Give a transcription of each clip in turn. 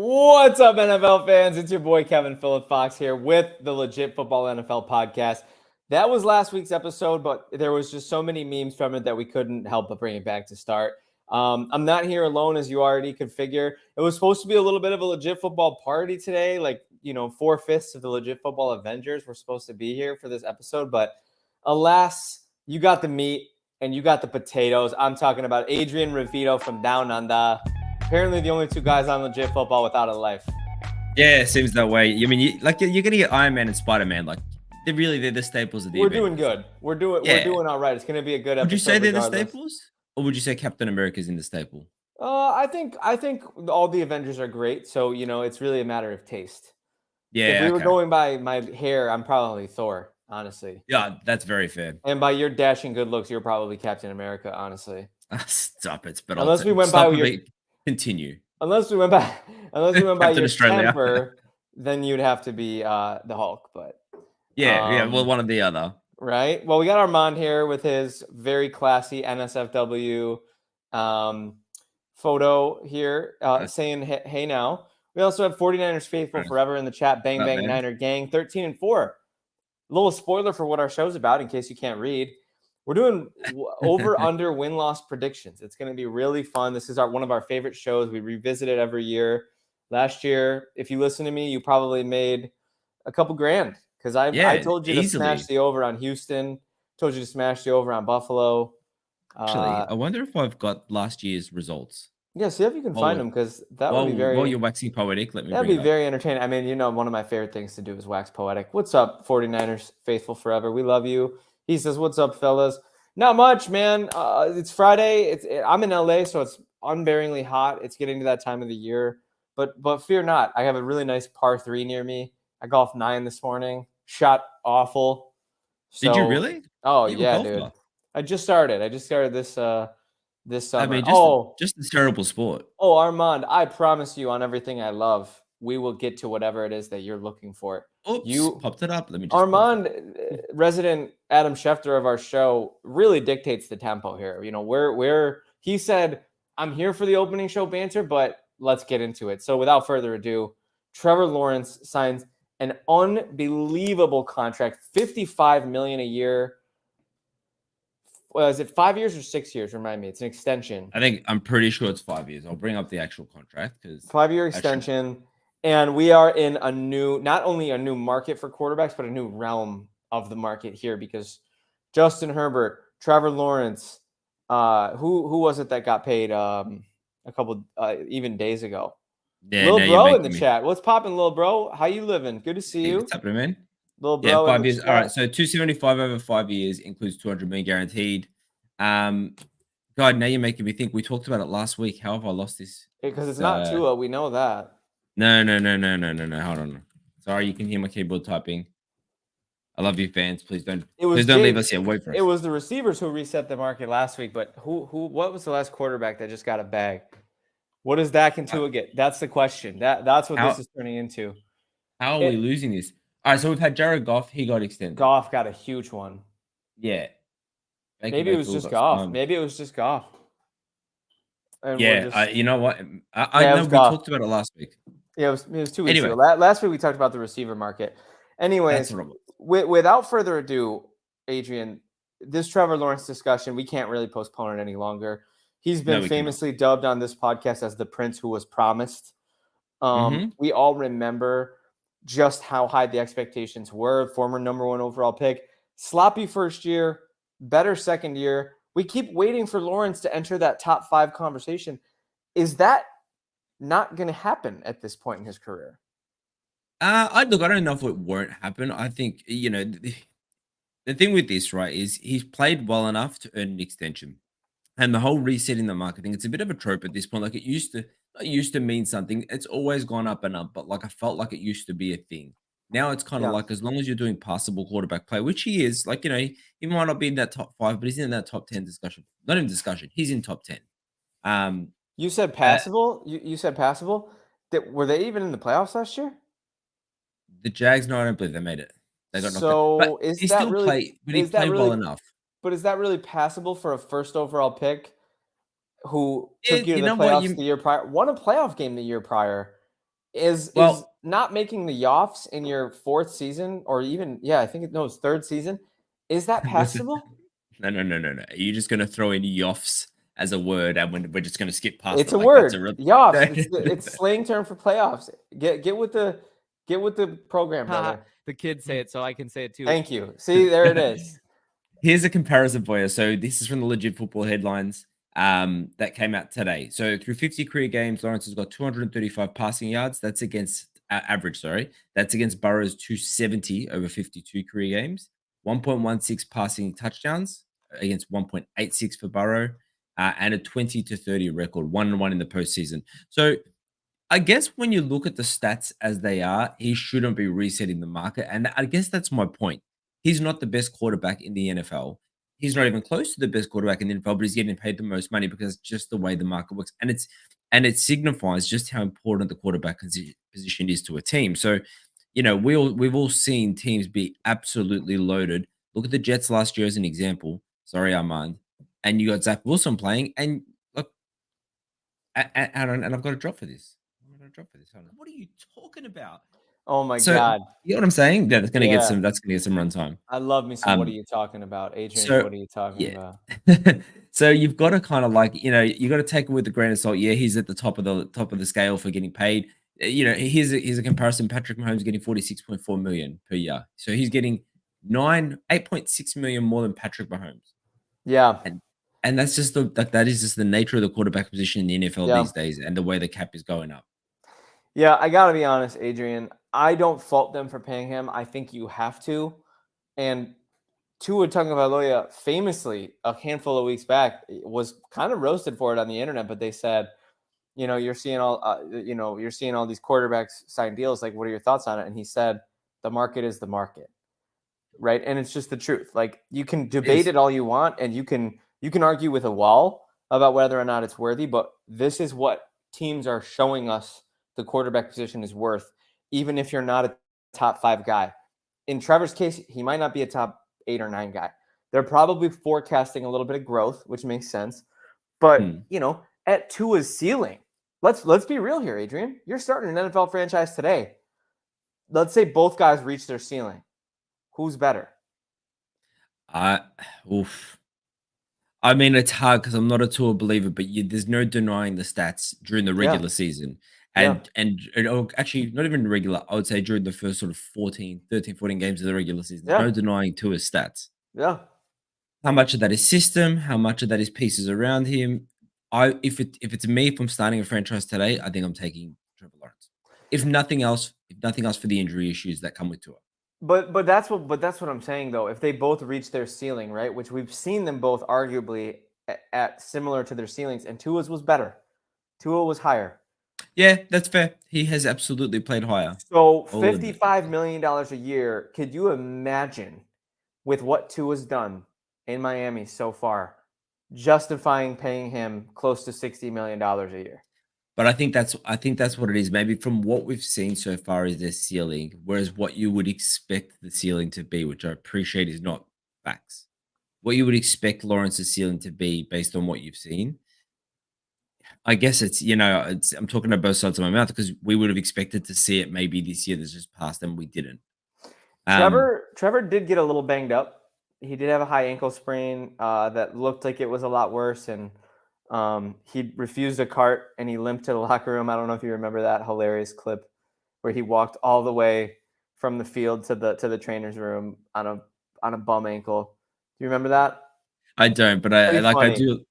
What's up, NFL fans? It's your boy Kevin Phillip Fox here with the Legit Football NFL podcast. That was last week's episode, but there was just so many memes from it that we couldn't help but bring it back to start. I'm not here alone, as you already could figure. It was supposed to be a little bit of a Legit Football party today. Like, 4/5 of the Legit Football Avengers were supposed to be here for this episode. But alas, you got the meat and you got the potatoes. I'm talking about Adrian Revito from Down Under. Apparently the only two guys on Legit Football without a life. Yeah, it seems that way. I mean, you're gonna get Iron Man and Spider-Man. Like, they're the staples of the event. We're doing good. We're doing all right. It's gonna be a good episode. Would you say they're the staples, or would you say Captain America's in the staple? I think all the Avengers are great. So it's really a matter of taste. Yeah. If we were going by my hair, I'm probably Thor, honestly. Yeah, that's very fair. And by your dashing good looks, you're probably Captain America, honestly. Stop it! But unless we went by your continue. Unless we went by your temper, then you'd have to be the Hulk. But yeah, well, one or the other. Right. Well, we got Armand here with his very classy NSFW photo here saying, hey now. We also have 49ers Faithful Forever in the chat. Bang, bang, Niner Gang. 13-4. A little spoiler for what our show's about in case you can't read. We're doing over-under win-loss predictions. It's going to be really fun. This is one of our favorite shows. We revisit it every year. Last year, if you listen to me, you probably made a couple grand because I told you to smash the over on Houston. Told you to smash the over on Buffalo. Actually, I wonder if I've got last year's results. Yeah, see if you can find them because that would be very. While you're waxing poetic, that'd be very entertaining. I mean, one of my favorite things to do is wax poetic. What's up, 49ers Faithful Forever? We love you. He says, "What's up, fellas?" Not much, man. It's Friday. I'm in LA, so it's unbearingly hot. It's getting to that time of the year. But fear not. I have a really nice par 3 near me. I golfed 9 this morning. Shot awful. So, did you really? Oh, yeah, dude. I just started this summer. I mean, just a terrible sport. Oh, Armand, I promise you on everything I love, we will get to whatever it is that you're looking for. Oops, you popped it up. Let me just Armand, resident Adam Schefter of our show, really dictates the tempo here. Where he said, I'm here for the opening show banter, but let's get into it. So without further ado, Trevor Lawrence signs an unbelievable contract, $55 million a year. Well, is it 5 years or 6 years? Remind me. It's an extension. I'm pretty sure it's 5 years. I'll bring up the actual contract because 5-year extension. And we are in not only a new market for quarterbacks, but a new realm of the market here because Justin Herbert, Trevor Lawrence, who was it that got paid a couple even days ago? Yeah, Lil Bro in the chat. What's popping, Lil Bro? How you living? Good to see you. What's happening, man? Lil Bro. Yeah, 5 years. All right, so 275 over 5 years includes 200 million guaranteed. God, now you're making me think. We talked about it last week. How have I lost this? Because it's not Tua. We know that. No. Hold on. Sorry, you can hear my keyboard typing. I love you, fans. Please don't leave us here. Wait for us. It was the receivers who reset the market last week, but what was the last quarterback that just got a bag? What does Dak and Tua get? That's the question. That's what this is turning into. How are we losing this? All right, so we've had Jared Goff. He got extended. Goff got a huge one. Yeah. Maybe it was just Goff. Maybe it was just Goff. You know what? I know we talked about it last week. Yeah, it was 2 weeks ago. Last week we talked about the receiver market. Anyways, without further ado, Adrian, this Trevor Lawrence discussion, we can't really postpone it any longer. He's been famously dubbed on this podcast as the prince who was promised. We all remember just how high the expectations were. Former number 1 overall pick, sloppy first year, better second year. We keep waiting for Lawrence to enter that top 5 conversation. Is that not going to happen at this point in his career? I don't know if it won't happen. I think, the thing with this, right, is he's played well enough to earn an extension. And the whole resetting the market thing, it's a bit of a trope at this point. Like it used to mean something. It's always gone up and up, but I felt like it used to be a thing. Now it's kind of like as long as you're doing passable quarterback play, which he is, he might not be in that top 5, but he's in that top 10 discussion. Not even discussion. He's in top 10. You said passable? You said passable? Were they even in the playoffs last year? The Jags, no, I don't believe they made it. They got knocked out. But he played well enough. But is that really passable for a first overall pick who took you to the playoffs the year prior, won a playoff game the year prior? Is not making the Yoffs in your 4th season, or even I think it's 3rd season. Is that passable? No. You're just gonna throw in Yoffs as a word, and we're just gonna skip past It's it a like that's a word. real Yoffs. It's slang term for playoffs. Get with the program, brother. The kids say it, so I can say it too. Thank you. See, there it is. Here's a comparison for you. So this is from the Legit Football headlines that came out today. So through 50 career games, Lawrence has got 235 passing yards. That's against average, sorry. That's against Burrow's 270 over 52 career games. 1.16 passing touchdowns against 1.86 for Burrow, and a 20-30 record, 1-1 in the postseason. So I guess when you look at the stats as they are, he shouldn't be resetting the market. And I guess that's my point. He's not the best quarterback in the NFL. He's not even close to the best quarterback in the NFL, but he's getting paid the most money because it's just the way the market works. And it signifies just how important the quarterback position is to a team. So, we've all seen teams be absolutely loaded. Look at the Jets last year as an example. Sorry, Armand. And you got Zach Wilson playing, and look, and I've got a drop for this. What are you talking about? Oh my God. You know what I'm saying? Yeah, that's gonna get some runtime. I love me some what are you talking about, Adrian? What are you talking about? So you've got to kind of you got to take it with a grain of salt. Yeah, he's at the top of the scale for getting paid. Here's a comparison. Patrick Mahomes getting 46.4 million per year. So he's getting 8.6 million more than Patrick Mahomes. Yeah. And that's just that is just the nature of the quarterback position in the NFL these days, and the way the cap is going up. Yeah, I gotta be honest, Adrian. I don't fault them for paying him. I think you have to. And Tua Tagovailoa famously, a handful of weeks back, was kind of roasted for it on the internet. But they said, you're seeing all these quarterbacks sign deals. Like, what are your thoughts on it? And he said, the market is the market, right? And it's just the truth. Like, you can debate it all you want, and you can argue with a wall about whether or not it's worthy. But this is what teams are showing us the quarterback position is worth, even if you're not a top 5 guy. In Trevor's case, he might not be a top 8 or 9 guy. They're probably forecasting a little bit of growth, which makes sense. But, at Tua's ceiling, let's be real here, Adrian. You're starting an NFL franchise today. Let's say both guys reach their ceiling. Who's better? I mean, it's hard because I'm not a Tua believer, but there's no denying the stats during the regular season. And actually, not even regular, I would say during the first sort of 13, 14 games of the regular season. There's no denying Tua's stats. Yeah. How much of that is system? How much of that is pieces around him? If it's me, if I'm starting a franchise today, I think I'm taking Trevor Lawrence. If nothing else for the injury issues that come with Tua. But that's what I'm saying though. If they both reach their ceiling, right, which we've seen them both arguably at similar to their ceilings, and Tua's was better. Tua was higher. Yeah, that's fair. He has absolutely played higher. So $55 million a year. Could you imagine with what Tua's done in Miami so far, justifying paying him close to $60 million a year? But I think that's what it is. Maybe from what we've seen so far is their ceiling, whereas what you would expect the ceiling to be, which I appreciate is not facts. What you would expect Lawrence's ceiling to be based on what you've seen. I guess I'm talking about both sides of my mouth because we would have expected to see it maybe this year that's just passed and we didn't. Trevor did get a little banged up. He did have a high ankle sprain that looked like it was a lot worse, and he refused a cart and he limped to the locker room. I don't know if you remember that hilarious clip where he walked all the way from the field to the trainer's room on a bum ankle. Do you remember that? I don't, but I do.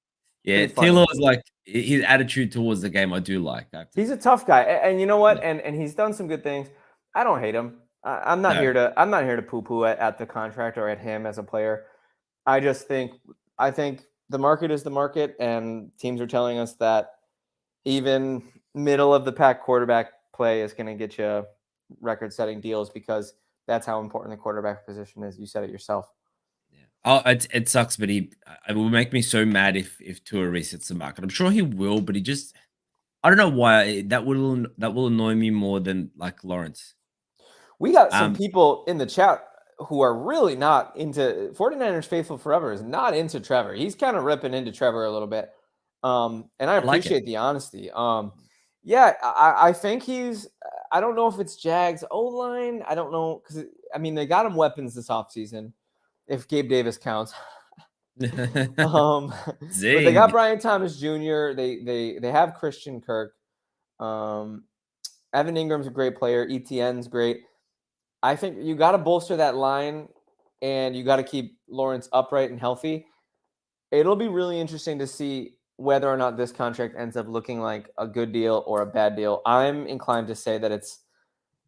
Yeah, Taylor is like his attitude towards the game. I do like. He's a tough guy, and you know what? Yeah. And he's done some good things. I don't hate him. I'm not here to poo-poo at the contract or at him as a player. I think the market is the market, and teams are telling us that even middle of the pack quarterback play is going to get you record-setting deals because that's how important the quarterback position is. You said it yourself. Oh, it sucks, but it will make me so mad if Tua resets the market. I'm sure he will, but I don't know why that will annoy me more than like Lawrence. We got some people in the chat who are really not into 49ers faithful forever is not into Trevor. He's kind of ripping into Trevor a little bit. And I appreciate the honesty. Yeah, I think he's. I don't know if it's Jags O-line. I don't know because I mean they got him weapons this offseason, if Gabe Davis counts. But they got Zing. Brian Thomas Jr. They have Christian Kirk. Evan Ingram's a great player. ETN's great. I think you got to bolster that line, and you got to keep Lawrence upright and healthy. It'll be really interesting to see whether or not this contract ends up looking like a good deal or a bad deal. I'm inclined to say that it's,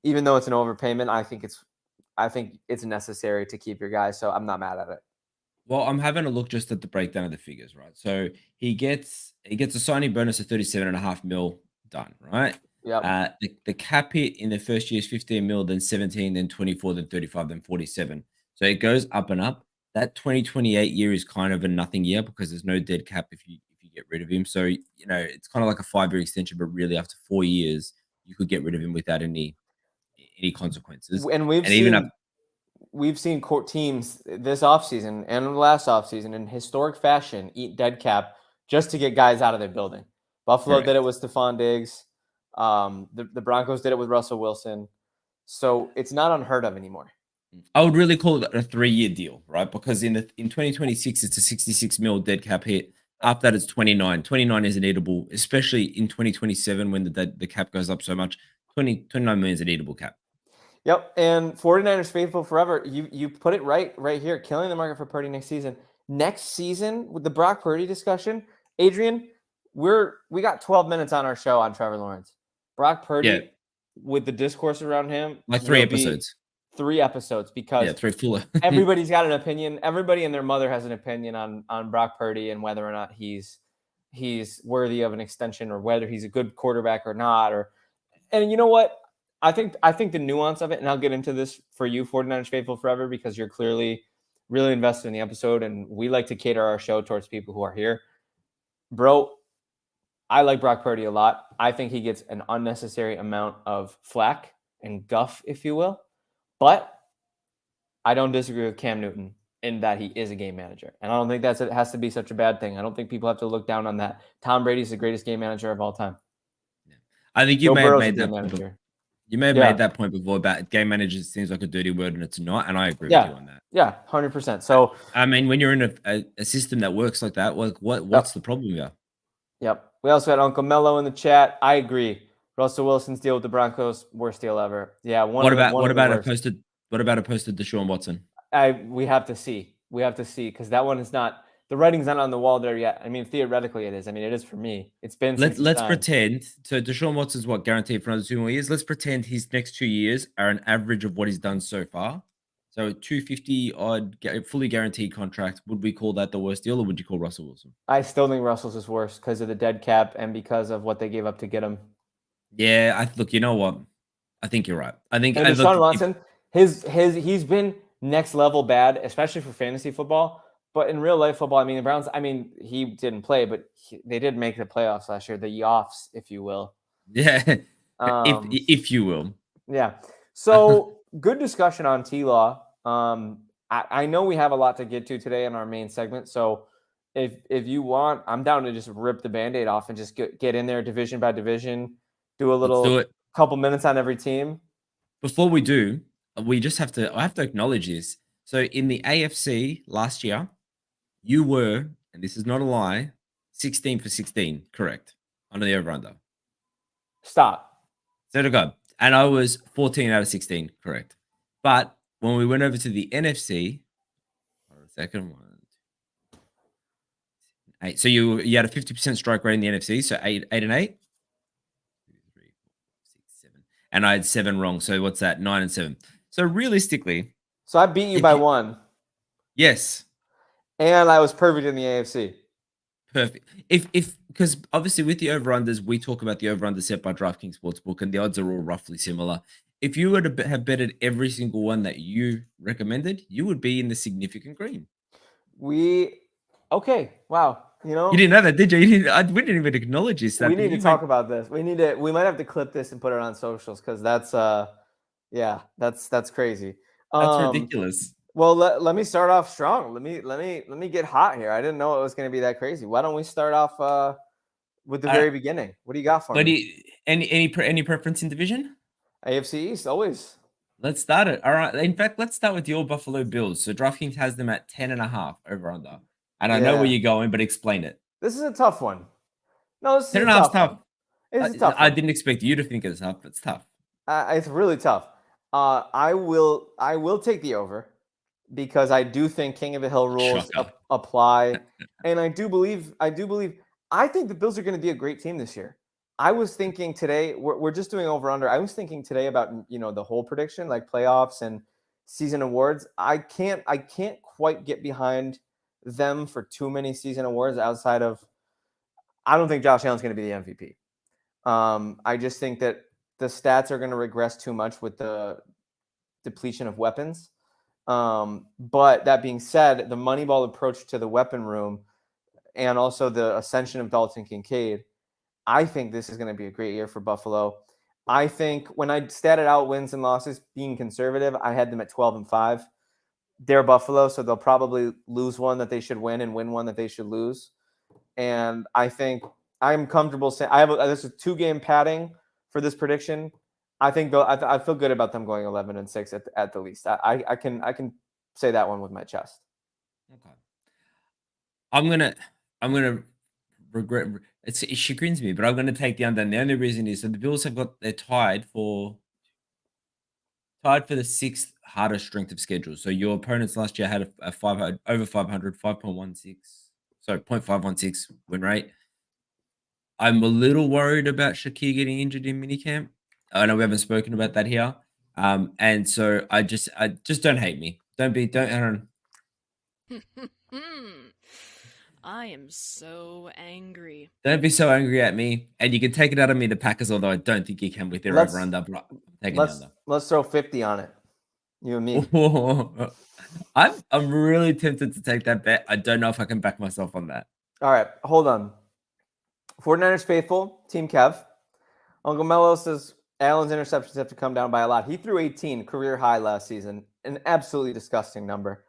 even though it's an overpayment, I think it's necessary to keep your guy. So I'm not mad at it. Well, I'm having a look just at the breakdown of the figures, right? So he gets a signing bonus of 37.5 mil done, right? Yeah. The cap hit in the first year is 15 mil, then 17, then 24, then 35, then 47. So it goes up and up. That 2028 year is kind of a nothing year because there's no dead cap if you get rid of him. So it's kind of like a 5-year extension, but really after 4 years, you could get rid of him without any consequences. And we've seen court teams this offseason and last offseason in historic fashion eat dead cap just to get guys out of their building. Buffalo did it with Stephon Diggs. The Broncos did it with Russell Wilson. So it's not unheard of anymore. I would really call it a 3-year deal, right? Because in 2026, it's a 66 mil dead cap hit. After that, it's 29. 29 isn't eatable, especially in 2027 when the cap goes up so much. 29 million is an eatable cap. Yep, and 49ers faithful forever. You put it right here, killing the market for Purdy next season. Next season with the Brock Purdy discussion, Adrian, we got 12 minutes on our show on Trevor Lawrence. Brock Purdy with the discourse around him, like 3 episodes. 3 episodes because 3 fuller. Everybody's got an opinion. Everybody and their mother has an opinion on Brock Purdy and whether or not he's worthy of an extension or whether he's a good quarterback or not. And you know what? I think the nuance of it, and I'll get into this for you, 49ers faithful forever, because you're clearly really invested in the episode, and we like to cater our show towards people who are here. Bro, I like Brock Purdy a lot. I think he gets an unnecessary amount of flack and guff, if you will. But I don't disagree with Cam Newton in that he is a game manager. And I don't think it has to be such a bad thing. I don't think people have to look down on that. Tom Brady's the greatest game manager of all time. Yeah. I think you may have made that point. You may have made that point before about game managers seems like a dirty word and it's not. And I agree with you on that. Yeah, 100%. So, I mean, when you're in a system that works like that, what's the problem here? Yep. We also had Uncle Mello in the chat. I agree. Russell Wilson's deal with the Broncos, worst deal ever. Yeah. What about a posted Deshaun Watson? We have to see because that one is not, the writing's not on the wall there yet. I mean, theoretically it is. I mean, it is for me. It's been. Let's pretend. So Deshaun Watson's guaranteed for another 2 more years. Let's pretend his next 2 years are an average of what he's done so far. So 250 odd fully guaranteed contract. Would we call that the worst deal, or would you call Russell Wilson? I still think Russell's is worse because of the dead cap and because of what they gave up to get him. Yeah, look. You know what? I think you're right. I think Deshaun Watson, he's been next level bad, especially for fantasy football. But in real life football, I mean, the Browns. I mean, he didn't play, but they did make the playoffs last year. The Yoffs, if you will. Yeah, if you will. Yeah. So good discussion on T-Law. I know we have a lot to get to today in our main segment. So if you want, I'm down to just rip the Band-Aid off and just get in there division by division. Do a couple minutes on every team. Before we do, I have to acknowledge this. So in the AFC last year, you were, and this is not a lie, 16 for 16, correct? Under the over-under. Stop. So to go. And I was 14 out of 16, correct. But when we went over to the NFC, hold on a second, 8. So you had a 50% strike rate in the NFC, so 8 and 8. 2, 3, 4, 5, 6, 7. And I had 7 wrong. So what's that? 9 and 7. So realistically. So I beat you by 1. Yes. And I was perfect in the AFC. Perfect. Because obviously with the over-unders, we talk about the over-under set by DraftKings Sportsbook, and the odds are all roughly similar. If you were to have betted every single one that you recommended, you would be in the significant green. Okay. Wow. You didn't know that, did you? We didn't even acknowledge this. We need to talk about this. We might have to clip this and put it on socials because that's crazy. That's ridiculous. Well, let me start off strong. Let me get hot here. I didn't know it was going to be that crazy. Why don't we start off with the very beginning. What do you got for me? Any preference in division? AFC East, always. Let's start it. All right. In fact, let's start with your Buffalo Bills. So DraftKings has them at 10.5 over under. And I know where you're going, but explain it. This is a tough one. No, this is 10.5 is tough. It's a tough one. I didn't expect you to think it's tough, but it's tough. It's really tough. I will take the over because I do think King of the Hill rules apply, and I think the Bills are going to be a great team this year. I was thinking today, we're just doing over under. I was thinking today about the whole prediction, like playoffs and season awards. I can't quite get behind them for too many season awards outside of. I don't think Josh Allen's going to be the MVP. I just think that the stats are going to regress too much with the depletion of weapons. But that being said, the Moneyball approach to the weapon room and also the ascension of Dalton Kincaid, I think this is going to be a great year for Buffalo. I think when I statted out wins and losses, being conservative, I had them at 12-5. They're Buffalo, so they'll probably lose one that they should win and win one that they should lose. And I think I'm comfortable saying this is 2-game padding for this prediction. I think I feel good about them going 11-6 at the least. I can say that one with my chest. Okay. I'm gonna regret. It chagrins me, but I'm gonna take the under. And the only reason is that the Bills they're tied for the 6th hardest strength of schedule. So your opponents last year had a 500 over 500, 5.16. So 0.516 win rate. I'm a little worried about Shakir getting injured in minicamp. I know we haven't spoken about that here. And so I just don't hate me. I don't. I am so angry. Don't be so angry at me. And you can take it out of me, the Packers, although I don't think you can with their over under. Let's throw 50 on it. You and me. I'm really tempted to take that bet. I don't know if I can back myself on that. All right, hold on. 49ers faithful, Team Kev. Uncle Mello says Allen's interceptions have to come down by a lot. He threw 18, career high last season. An absolutely disgusting number.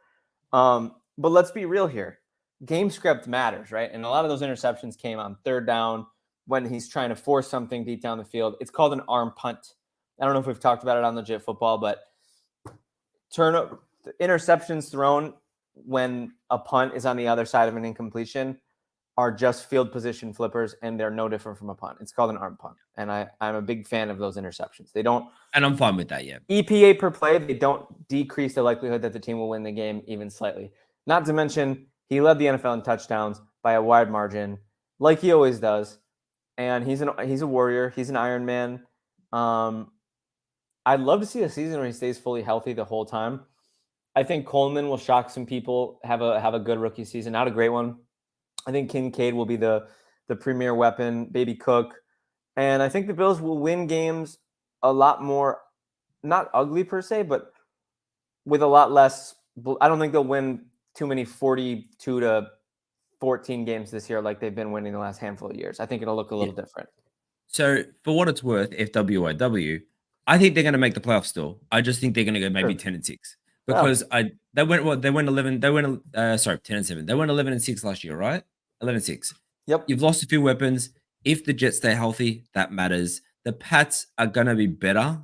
But let's be real here. Game script matters, right? And a lot of those interceptions came on 3rd down when he's trying to force something deep down the field. It's called an arm punt. I don't know if we've talked about it on Legit Football, but interceptions thrown when a punt is on the other side of an incompletion are just field position flippers, and they're no different from a punt. It's called an arm punt, and I'm a big fan of those interceptions. They don't, and I'm fine with that. Yeah, EPA per play, they don't decrease the likelihood that the team will win the game even slightly. Not to mention, he led the NFL in touchdowns by a wide margin, like he always does, and he's a warrior. He's an Iron Man. I'd love to see a season where he stays fully healthy the whole time. I think Coleman will shock some people. Have a good rookie season, not a great one. I think Kincaid will be the premier weapon, Baby Cook. And I think the Bills will win games a lot more, not ugly per se, but with a lot less. I don't think they'll win too many 42-14 games this year like they've been winning the last handful of years. I think it'll look a little different. So for what it's worth, FWIW, I think they're going to make the playoffs still. I just think they're going to go maybe 10-6 because they went 10-7. They went 11-6 last year, right? 11-6. Yep. You've lost a few weapons. If the Jets stay healthy, that matters. The Pats are gonna be better.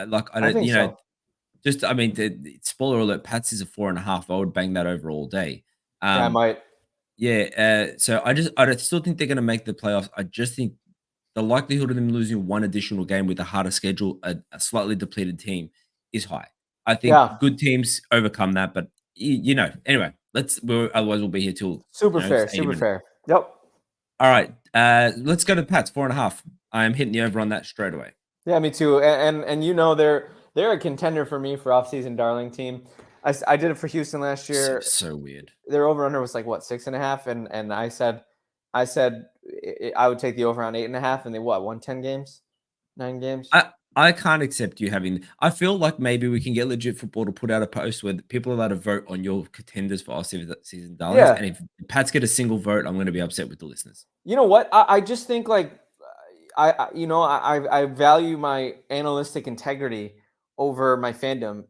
Like I think so. Spoiler alert, Pats is a 4.5. I would bang that over all day. I might. Yeah. So I still think they're gonna make the playoffs. I just think the likelihood of them losing one additional game with a harder schedule, a slightly depleted team, is high. I think good teams overcome that, but anyway. Otherwise we'll be here till super fair. Yep. All right. Let's go to the Pats 4.5. I am hitting the over on that straight away. Yeah, me too. And they're a contender for me for offseason darling team. I did it for Houston last year. So weird. Their over under was like what 6.5, and I said I would take the over on 8.5, and they won 10 games, 9 games. I can't accept you having. I feel like maybe we can get Legit Football to put out a post where people are allowed to vote on your contenders for off-season darlings. Yeah. And if Pats get a single vote, I'm going to be upset with the listeners. You know what? I just think like I value my analytic integrity over my fandom.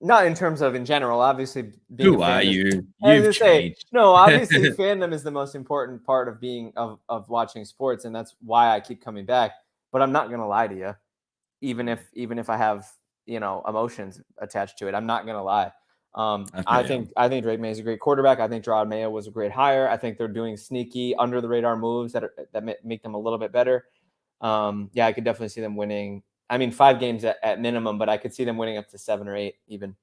Not in terms of in general, obviously. Who are you? You've changed. No, obviously fandom is the most important part of being of watching sports, and that's why I keep coming back. But I'm not gonna lie to you, even if I have emotions attached to it, I'm not gonna lie. I think Drake May is a great quarterback. I think Jerod Mayo was a great hire. I think they're doing sneaky under the radar moves that make them a little bit better. Yeah, I could definitely see them winning. I mean, 5 games at minimum, but I could see them winning up to 7 or 8 even.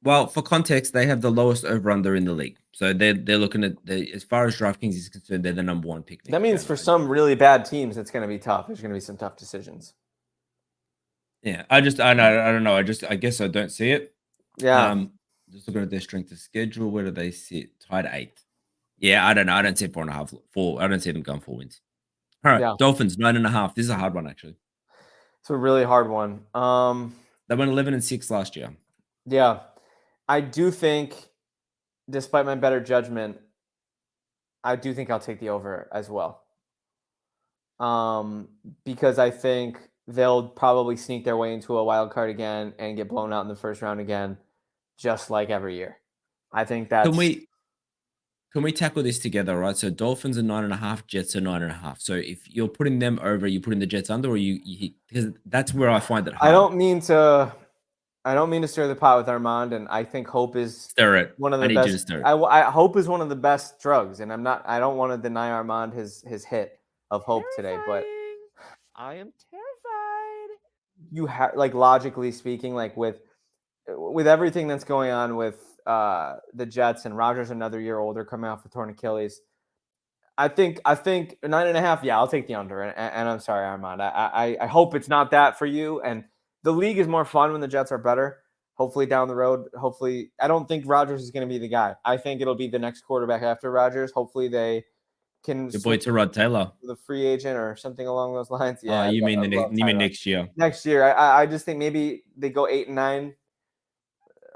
Well, for context, they have the lowest over/under in the league, so they're looking at as far as DraftKings is concerned, they're the number 1 pick. That means for some really bad teams, it's going to be tough. There's going to be some tough decisions. Yeah, I don't know. I guess I don't see it. Yeah. Just looking at their strength of schedule, where do they sit? Tied 8th. Yeah, I don't know. I don't see 4.5. 4. I don't see them going 4 wins. All right, Dolphins 9.5. This is a hard one, actually. It's a really hard one. They went 11-6 last year. Yeah, I do think, despite my better judgment, I do think I'll take the over as well. Because I think they'll probably sneak their way into a wild card again and get blown out in the first round again, just like every year. I think that's. Can we tackle this together, right? So Dolphins are 9.5, Jets are 9.5. So if you're putting them over, you're putting the Jets under, or because that's where I find it hard. I don't mean to stir the pot with Armand, and I think hope is one of the best. You to stir it. I hope is one of the best drugs, and I don't want to deny Armand his hit of hope today, but I am terrified. You have, like, logically speaking, like with everything that's going on with the Jets and Rodgers another year older, coming off a torn Achilles. I think 9.5. Yeah, I'll take the under. And I'm sorry, Armand. I hope it's not that for you. And the league is more fun when the Jets are better. Hopefully down the road. Hopefully, I don't think Rodgers is going to be the guy. I think it'll be the next quarterback after Rodgers. Hopefully they can. Your boy Tyrod Taylor, the free agent or something along those lines. Yeah. You mean next year? Next year, I just think maybe they go 8-9.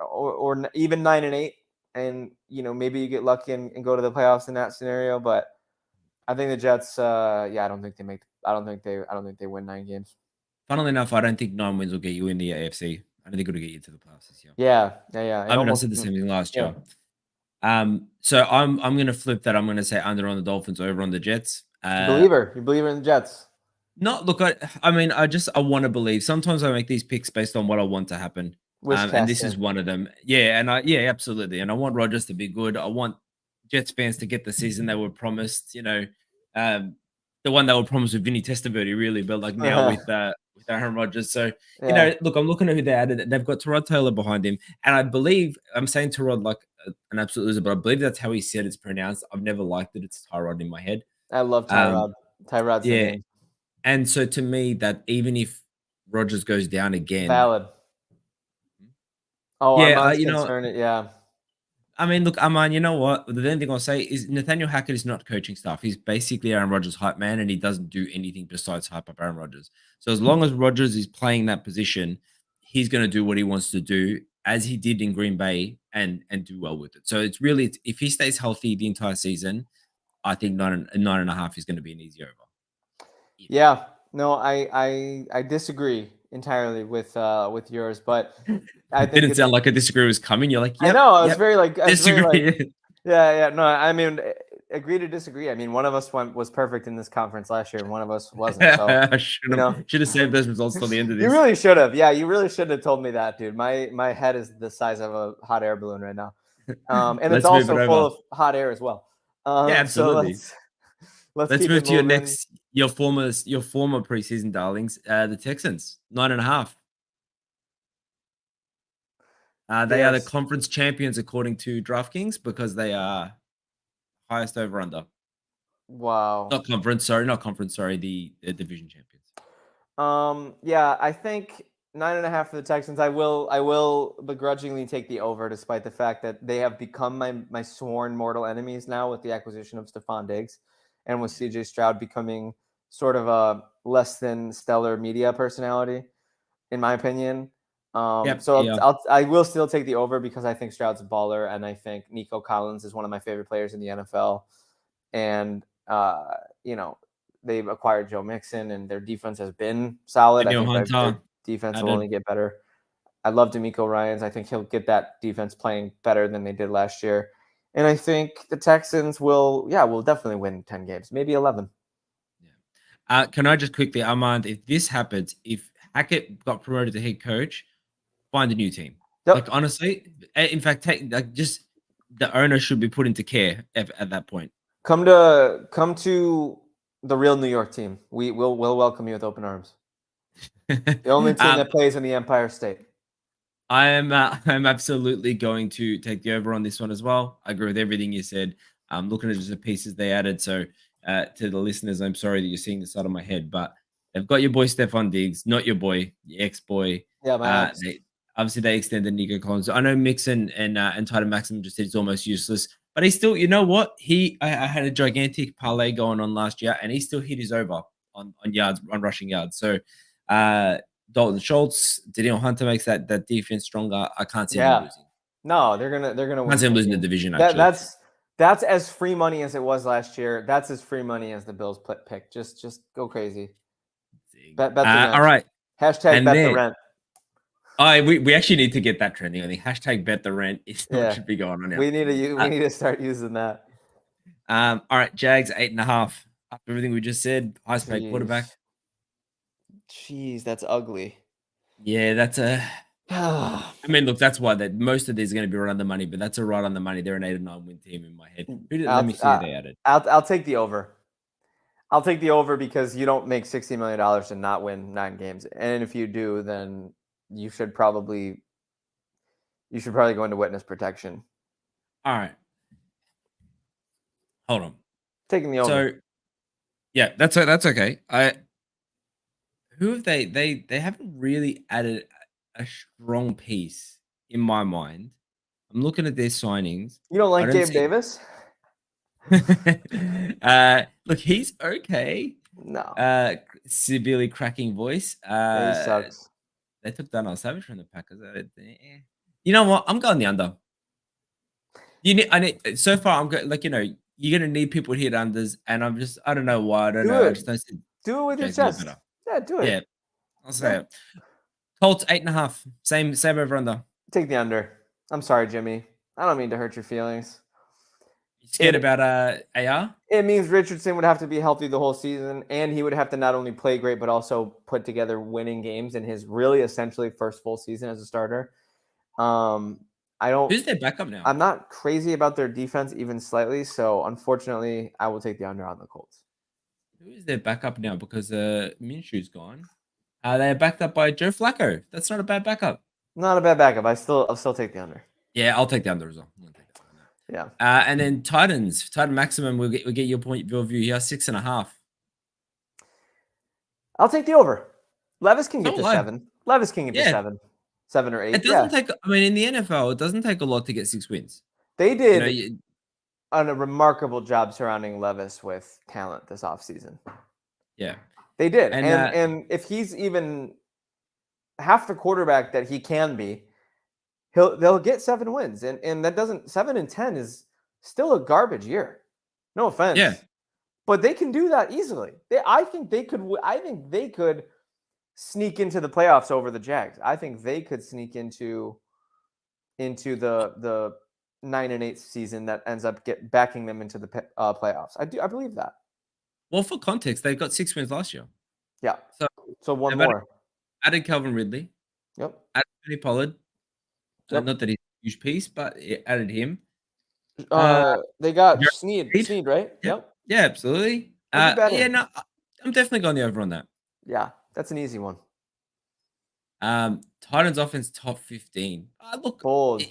Or even 9-8, and maybe you get lucky and go to the playoffs in that scenario. But I think the Jets, I don't think they win 9 games. Funnily enough, I don't think 9 wins will get you in the AFC. I don't think it'll get you to the playoffs this year. Yeah. I mean, I said the same thing last year. So I'm going to flip that. I'm going to say under on the Dolphins, over on the Jets. You believer in the Jets? No, look, I mean, I want to believe. Sometimes I make these picks based on what I want to happen. And this is one of them. Yeah, absolutely. And I want Rodgers to be good. I want Jets fans to get the season they were promised. The one they were promised with Vinny Testaverde, really, but like now with Aaron Rodgers. So look, I'm looking at who they added. They've got Tyrod Taylor behind him, and I believe I'm saying Tyrod like an absolute loser, but I believe that's how he said it's pronounced. I've never liked it. It's Tyrod in my head. I love Tyrod. Tyrod's the name. And so to me, that even if Rodgers goes down again, valid. Oh, yeah, yeah. I mean, look, Armand, you know what? The only thing I'll say is Nathaniel Hackett is not coaching staff. He's basically Aaron Rodgers' hype man, and he doesn't do anything besides hype up Aaron Rodgers. So as long as Rodgers is playing that position, he's going to do what he wants to do, as he did in Green Bay, and do well with it. So it's really, if he stays healthy the entire season, I think 9.5 is going to be an easy over. Yeah. No, I disagree entirely with yours, but I think it didn't sound like a disagree was coming. You're like, I know, I was very like disagree. Yeah. No, I mean, agree to disagree. I mean, one of us was perfect in this conference last year, and one of us wasn't. So should have saved those results till the end of this. You really should have. Yeah, you really should have told me that, dude. My head is the size of a hot air balloon right now, and it's also full of hot air as well. Yeah, absolutely. So let's move to your former preseason darlings, the Texans, 9.5. They are the conference champions according to DraftKings because they are highest over under. Wow. Not conference. Sorry, the division champions. Yeah, I think 9.5 for the Texans. I will begrudgingly take the over, despite the fact that they have become my sworn mortal enemies now with the acquisition of Stephon Diggs, and with CJ Stroud becoming sort of a less than stellar media personality, in my opinion. I will still take the over because I think Stroud's a baller, and I think Nico Collins is one of my favorite players in the NFL. And they've acquired Joe Mixon, and their defense has been solid. I think their defense will only get better. I love D'Amico Ryans. I think he'll get that defense playing better than they did last year. And I think the Texans will definitely win 10 games, maybe 11. Can I just quickly, Armand, if this happens, if Hackett got promoted to head coach, find a new team. Yep. Like, honestly, in fact, just the owner should be put into care at that point. Come to the real New York team. We'll welcome you with open arms. The only team that plays in the Empire State. I'm absolutely going to take the over on this one as well. I agree with everything you said. I'm looking at just the pieces they added. So to the listeners, I'm sorry that you're seeing the side of my head, but they've got your boy Stephon Diggs, not your boy, your ex-boy. Yeah, my ex. Obviously, they extended Nico Collins. I know Mixon and Tyler Maximum just said he's almost useless, but he still, you know what? I had a gigantic parlay going on last year, and he still hit his over on yards, on rushing yards. So Dalton Schultz, Daniel Hunter makes that defense stronger. I can't see them losing. No, they're gonna win. I can't see them losing the division. Actually, that's as free money as it was last year. That's as free money as the Bills pick. Just go crazy. Bet the rent. All right. Hashtag bet the rent. We actually need to get that trending. I think hashtag bet the rent is what should be going on now. We need to start using that. All right, Jags 8.5. After everything we just said, highest paid quarterback. Jeez, that's ugly. Yeah, that's a. I mean, look, that's why that most of these are going to be right on the money, but that's a right on the money. They're an 8 or 9 win team in my head. Let me see who they added. I'll take the over. I'll take the over because you don't make $60 million and not win 9 games, and if you do, then you should probably go into witness protection. All right, hold on. Taking the over. So, yeah, that's okay. Who have they haven't really added a strong piece in my mind. I'm looking at their signings. You don't like Gabe Davis? Look, he's okay. No. Severely cracking voice. He sucks. They took Darnell Savage from the Packers. You know what? I'm going the under. So far, I'm going, you're gonna need people to hit unders, and I don't know why. I don't know. I just don't see. Do it with your chest. Yeah, do it. Yeah, I'll say it. Colts 8.5. Same over under. Take the under. I'm sorry, Jimmy. I don't mean to hurt your feelings. You scared about AR? It means Richardson would have to be healthy the whole season, and he would have to not only play great but also put together winning games in his really essentially first full season as a starter. Who's their backup now? I'm not crazy about their defense even slightly, so unfortunately, I will take the under on the Colts. Who is their backup now? Because Minshew's gone. They're backed up by Joe Flacco. That's not a bad backup. Not a bad backup. I'll still take the under. Yeah, I'll take the under as well. Yeah. And then Titan maximum. We'll get your view here. 6.5. I'll take the over. Levis can get to 7. Levis can get to 7. 7 or 8. It doesn't take. I mean, in the NFL, it doesn't take a lot to get 6 wins. They did a remarkable job surrounding Levis with talent this offseason. Yeah, they did. And if he's even half the quarterback that he can be, they'll get 7 wins. And that doesn't 7 and 10 is still a garbage year. No offense. Yeah. But they can do that easily. I think they could sneak into the playoffs over the Jags. I think they could sneak into the 9-8 season that ends up backing them into the playoffs. I believe that. Well, for context, they got 6 wins last year. Yeah. So one more. Added Calvin Ridley. Yep. Added Tony Pollard. Yep. Not that he's a huge piece, but it added him. They got Snead, right? Yep. Yeah, absolutely. I'm definitely going the over on that. Yeah, that's an easy one. Titans offense top 15. Look, bold.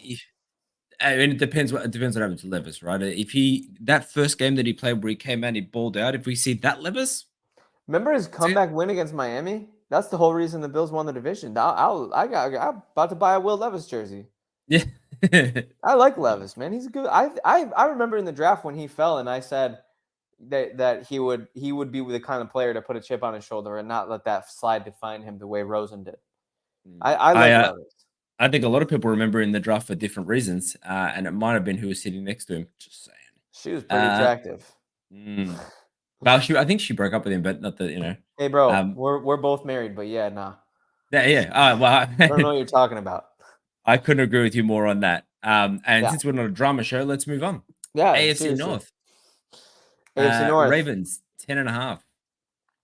It depends what happens to Levis, right? If that first game that he played where he came out, he balled out. If we see that Levis, remember his comeback win against Miami? That's the whole reason the Bills won the division. I'm about to buy a Will Levis jersey. Yeah, I like Levis, man. He's good. I remember in the draft when he fell, and I said that he would be the kind of player to put a chip on his shoulder and not let that slide define him the way Rosen did. I like Levis. I think a lot of people remember in the draft for different reasons, and it might have been who was sitting next to him. Just saying, she was pretty attractive. Well, I think she broke up with him, but not that. Hey, bro, we're both married, but yeah, nah. Yeah. Well, I don't know what you're talking about. I couldn't agree with you more on that. And since we're not a drama show, let's move on. Yeah, AFC seriously. North. AFC North. Ravens 10.5.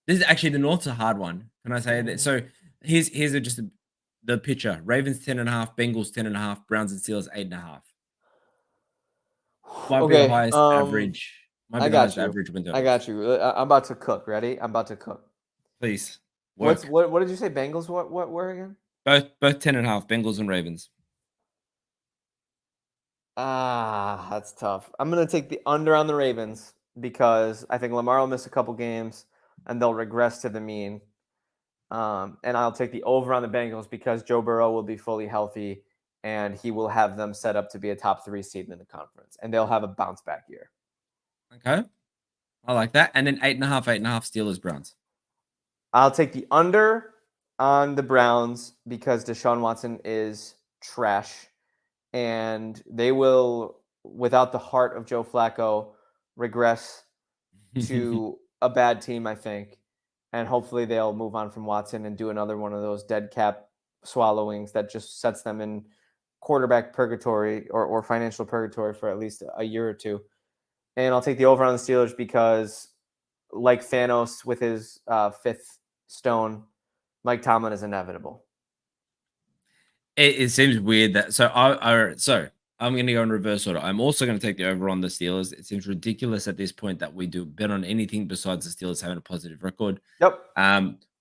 This is actually the North's a hard one. Can I say that? So here's just the picture. Ravens 10.5, Bengals 10.5, Browns and Steelers 8.5. Might be the highest average. Might be the highest average window. I got you. I'm about to cook. Ready? I'm about to cook. Please. What did you say? Bengals? What were again? Both 10.5, Bengals and Ravens. That's tough. I'm gonna take the under on the Ravens because I think Lamar will miss a couple games and they'll regress to the mean. And I'll take the over on the Bengals because Joe Burrow will be fully healthy and he will have them set up to be a top 3 seed in the conference, and they'll have a bounce back year. Okay, I like that. And then 8.5 Steelers Browns. I'll take the under on the Browns because Deshaun Watson is trash, and they will, without the heart of Joe Flacco, regress to a bad team, I think. And hopefully they'll move on from Watson and do another one of those dead cap swallowings that just sets them in quarterback purgatory or financial purgatory for at least a year or two. And I'll take the over on the Steelers because, like Thanos with his fifth stone, Mike Tomlin is inevitable. It seems weird that I'm going to go in reverse order. I'm also going to take the over on the Steelers. It seems ridiculous at this point that we do bet on anything besides the Steelers having a positive record. Yep.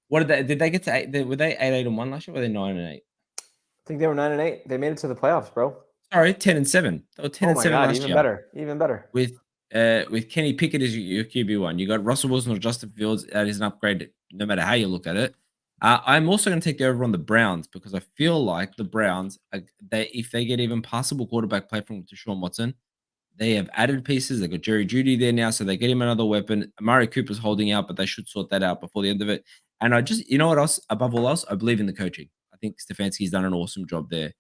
What did they get to 8? Were they 8-1 last year? Or were they 9-8? I think they were 9-8. They made it to the playoffs, bro. Sorry, 10-7. They were 10-7 last year. Even better. With Kenny Pickett as your QB1. You got Russell Wilson or Justin Fields. That is an upgrade no matter how you look at it. I'm also going to take the over on the Browns because I feel like the Browns, if they get even passable quarterback play from Deshaun Watson, they have added pieces. They got Jerry Jeudy there now, so they get him another weapon. Amari Cooper's holding out, but they should sort that out before the end of it. And you know what else? Above all else, I believe in the coaching. I think Stefanski's done an awesome job there.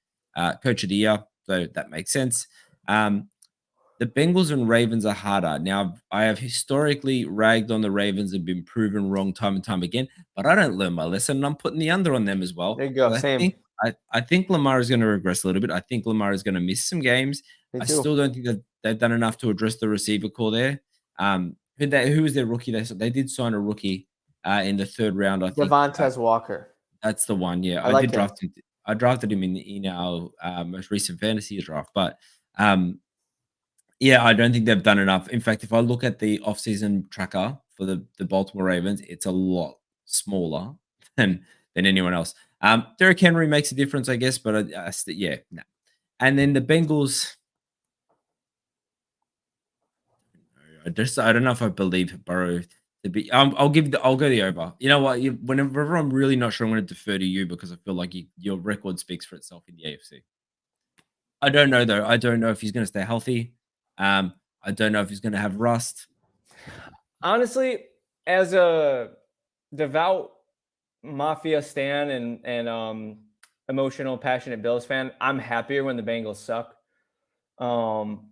Coach of the year, so that makes sense. The Bengals and Ravens are harder. Now, I have historically ragged on the Ravens and been proven wrong time and time again, but I don't learn my lesson, and I'm putting the under on them as well. There you go. Same. I think Lamar is going to regress a little bit. I think Lamar is going to miss some games. I still don't think that they've done enough to address the receiver core there. Who was their rookie? They did sign a rookie in the 3rd round, I think. Devontae Walker. That's the one, yeah. I did draft him. I drafted him in our most recent fantasy draft, but yeah, I don't think they've done enough. In fact, if I look at the offseason tracker for the Baltimore Ravens, it's a lot smaller than anyone else. Derrick Henry makes a difference, I guess, but no. And then the Bengals, I don't know if I believe Burrow to be. I'll go the over. You know what? Whenever I'm really not sure, I'm going to defer to you because I feel like your record speaks for itself in the AFC. I don't know though. I don't know if he's going to stay healthy. I don't know if he's going to have rust. Honestly, as a devout Mafia stan and emotional, passionate Bills fan, I'm happier when the Bengals suck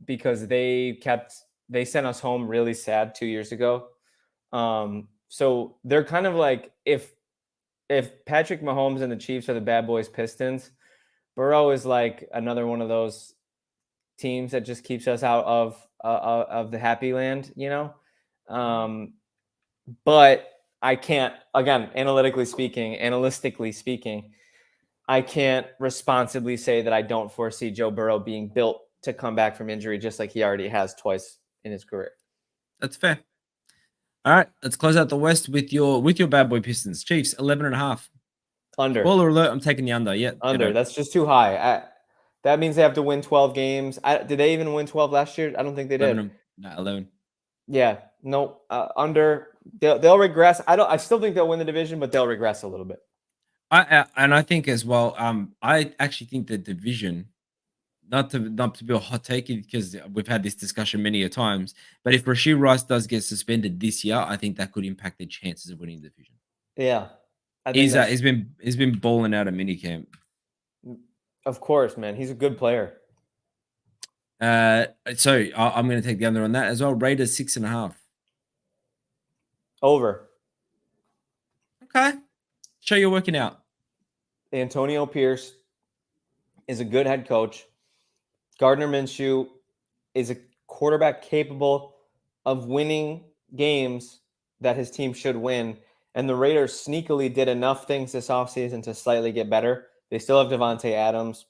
because they sent us home really sad 2 years ago. So they're kind of like if Patrick Mahomes and the Chiefs are the bad boys Pistons, Burrow is like another one of those teams that just keeps us out of the happy land, you know? But I can't, again, analytically speaking, I can't responsibly say that I don't foresee Joe Burrow being built to come back from injury just like he already has twice in his career. That's fair. All right, let's close out the West with your bad boy Pistons. Chiefs, 11.5. Under. Spoiler alert, I'm taking the under. Yeah. Under. That's just too high. That means they have to win 12 games. Did they even win 12 last year? I don't think they did. 11. Yeah. No. Under. They'll regress. I still think they'll win the division, but they'll regress a little bit. I think as well. I actually think the division, not to be a hot take because we've had this discussion many a times, but if Rashee Rice does get suspended this year, I think that could impact their chances of winning the division. Yeah. He's been balling out of minicamp. Of course, man. He's a good player. So I'm going to take the under on that as well. Raiders 6.5. Over. Okay. Show you're working out. Antonio Pierce is a good head coach. Gardner Minshew is a quarterback capable of winning games that his team should win. And the Raiders sneakily did enough things this offseason to slightly get better. They still have Devontae Adams.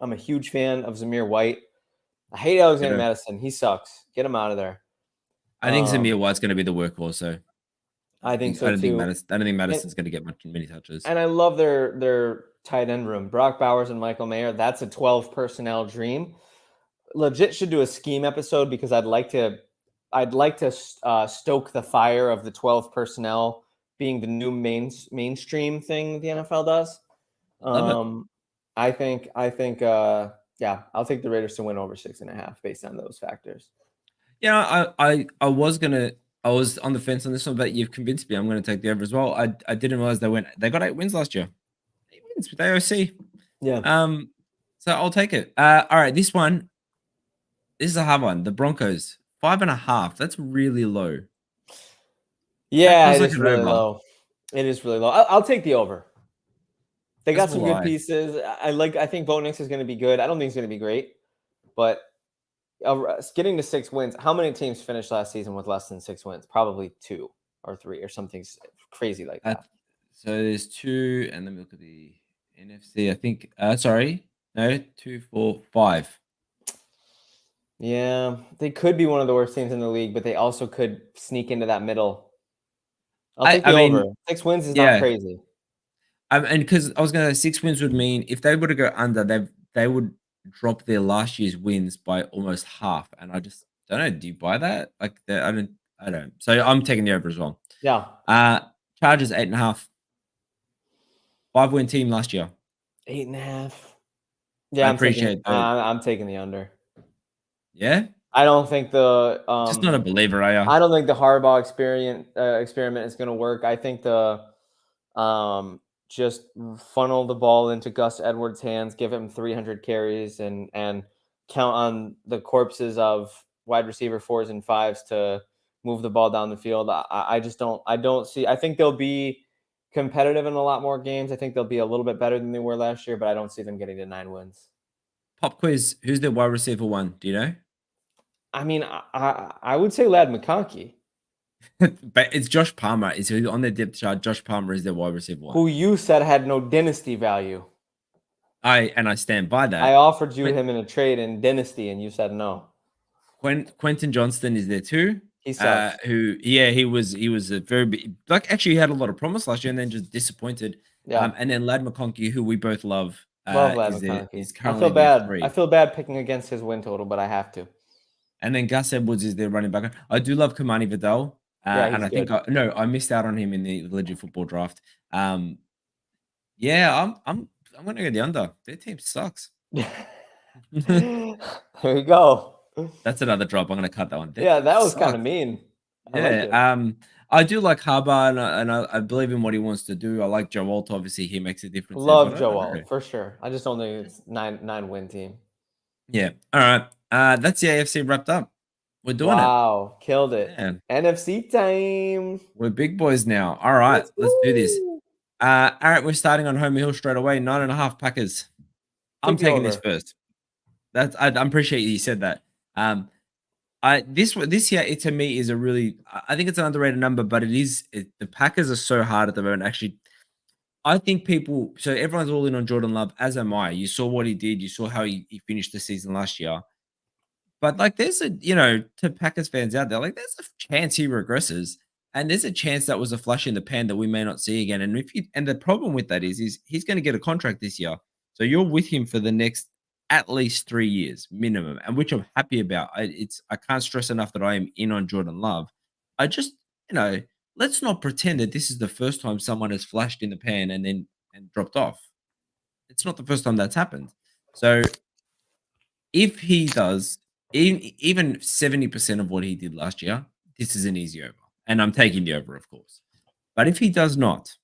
I'm a huge fan of Zamir White. I hate Alexander Madison. He sucks. Get him out of there. I think Zamir White's going to be the workhorse. So I think so too. I don't think Madison's going to get many touches. And I love their tight end room. Brock Bowers and Michael Mayer. That's a 12 personnel dream. Legit should do a scheme episode because I'd like to stoke the fire of the 12 personnel being the new mainstream thing the NFL does. I think I'll take the Raiders to win over 6.5 based on those factors. Yeah, I was on the fence on this one, but you've convinced me. I'm going to take the over as well. I didn't realize they got 8 wins last year. 8 wins with AOC. Yeah. So I'll take it. All right, this is a hard one. The Broncos 5.5. That's really low. Yeah, it is really low. It is really low. I'll take the over. They got some good pieces. I think Bo Nix is going to be good. I don't think he's going to be great, but getting to 6 wins. How many teams finished last season with less than 6 wins? Probably 2 or 3 or something crazy like that. So there's 2, and then we look at the NFC. I think. 2, 4, 5. Yeah, they could be one of the worst teams in the league, but they also could sneak into that middle. I'll take the over. 6 wins is not crazy. And because I was going to say 6 wins would mean if they were to go under, they would drop their last year's wins by almost half. And I just don't know. Do you buy that? Like I don't. So I'm taking the over as well. Yeah. Chargers 8.5. 5-win team last year. 8.5. Yeah, I'm taking the under. Yeah. I don't think just not a believer, are you? I don't think the Harbaugh experiment is going to work. I think the just funnel the ball into Gus Edwards' hands, give him 300 carries, and count on the corpses of wide receiver 4s and 5s to move the ball down the field. I don't see. I think they'll be competitive in a lot more games. I think they'll be a little bit better than they were last year, but I don't see them getting to 9 wins. Pop quiz. Who's their wide receiver 1? Do you know? I mean, I would say Ladd McConkey. But it's Josh Palmer. Is on their depth chart. Josh Palmer is their wide receiver 1. Who you said had no dynasty value. I stand by that. I offered you him in a trade in dynasty, and you said no. Quentin Johnston is there too. He sucks. He was a very big, actually he had a lot of promise last year and then just disappointed. Yeah. And then Ladd McConkey, who we both love. Love Ladd McConkey. Is currently I feel bad picking against his win total, but I have to. And then Gus Edwards is their running back. I do love Kamani Vidal. And I think I missed out on him in the Legend Football Draft. I'm going to go the under. Their team sucks. There you go. That's another drop. I'm going to cut that one. That was kind of mean. I do like Harbaugh, and I believe in what he wants to do. I like Joe Alt. Obviously, he makes a difference. Love Joe Alt for sure. I just don't think it's 9-win team. Yeah. All right. That's the AFC wrapped up. We're doing it. Wow, killed it. Yeah. NFC time. We're big boys now. All right, let's do this. All right, we're starting on home hill straight away. 9.5 Packers. I'm taking this first. I appreciate you said that. This year, it to me is a really, I think it's an underrated number, but the Packers are so hard at the moment. Actually, I think so everyone's all in on Jordan Love, as am I. You saw what he did. You saw how he finished the season last year. But there's to Packers fans out there, there's a chance he regresses, and there's a chance that was a flush in the pan that we may not see again. And the problem with that is he's going to get a contract this year, so you're with him for the next at least 3 years minimum, and which I'm happy about. I can't stress enough that I am in on Jordan Love. I just let's not pretend that this is the first time someone has flashed in the pan and dropped off. It's not the first time that's happened. So if he does even 70% of what he did last year, this is an easy over. And I'm taking the over, of course. But if he does not,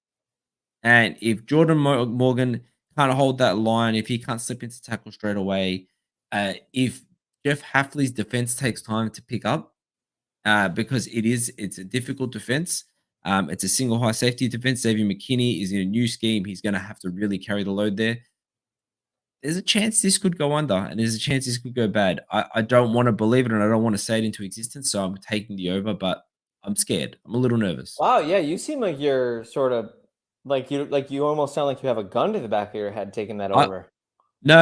and if Jordan Morgan can't hold that line, if he can't slip into tackle straight away, if Jeff Hafley's defense takes time to pick up, because it's a difficult defense, It's a single high safety defense. Xavier McKinney is in a new scheme. He's going to have to really carry the load there. There's a chance this could go under, and there's a chance this could go bad. I don't want to believe it, and I don't want to say it into existence, so I'm taking the over, but I'm scared. I'm a little nervous. Wow, yeah, you seem like you're sort of like you almost sound like you have a gun to the back of your head taking that over. No.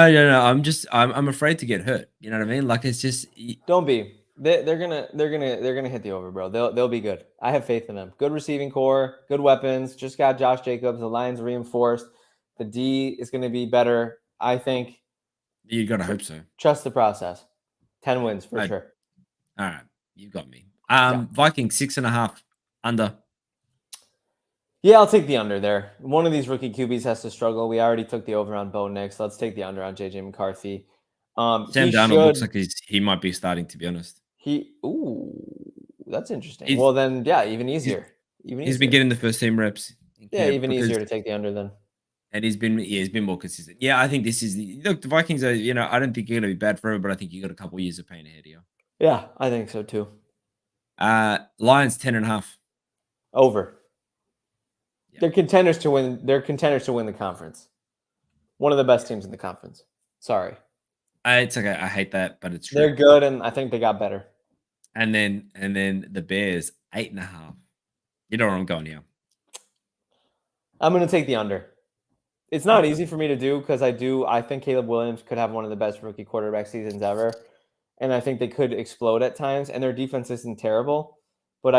I'm afraid to get hurt. You know what I mean? Like it's just don't be. They're gonna hit the over, bro. They'll be good. I have faith in them. Good receiving core, good weapons. Just got Josh Jacobs. The line's reinforced. The D is gonna be better. I think. You gotta hope so. Trust the process. 10 wins for sure. All right, you got me. Vikings 6.5 under. Yeah, I'll take the under there. One of these rookie QBs has to struggle. We already took the over on Bo Nix. Let's take the under on JJ McCarthy. Sam Darnold looks like he might be starting, to be honest. That's interesting. Well, then, yeah, even easier. He's been getting the first team reps. Yeah, even easier to take the under then. And he's been more consistent. Yeah, I think this is look. The Vikings are, I don't think you're going to be bad forever, but I think you got a couple of years of pain ahead of you. Yeah, I think so too. Lions 10.5 over. Yeah. They're contenders to win. They're contenders to win the conference. One of the best teams in the conference. Sorry. It's okay. I hate that, but it's true. They're good, and I think they got better. And then the Bears 8.5. You know where I'm going here. I'm going to take the under. It's not easy for me to do because I think Caleb Williams could have one of the best rookie quarterback seasons ever. And I think they could explode at times. And their defense isn't terrible. But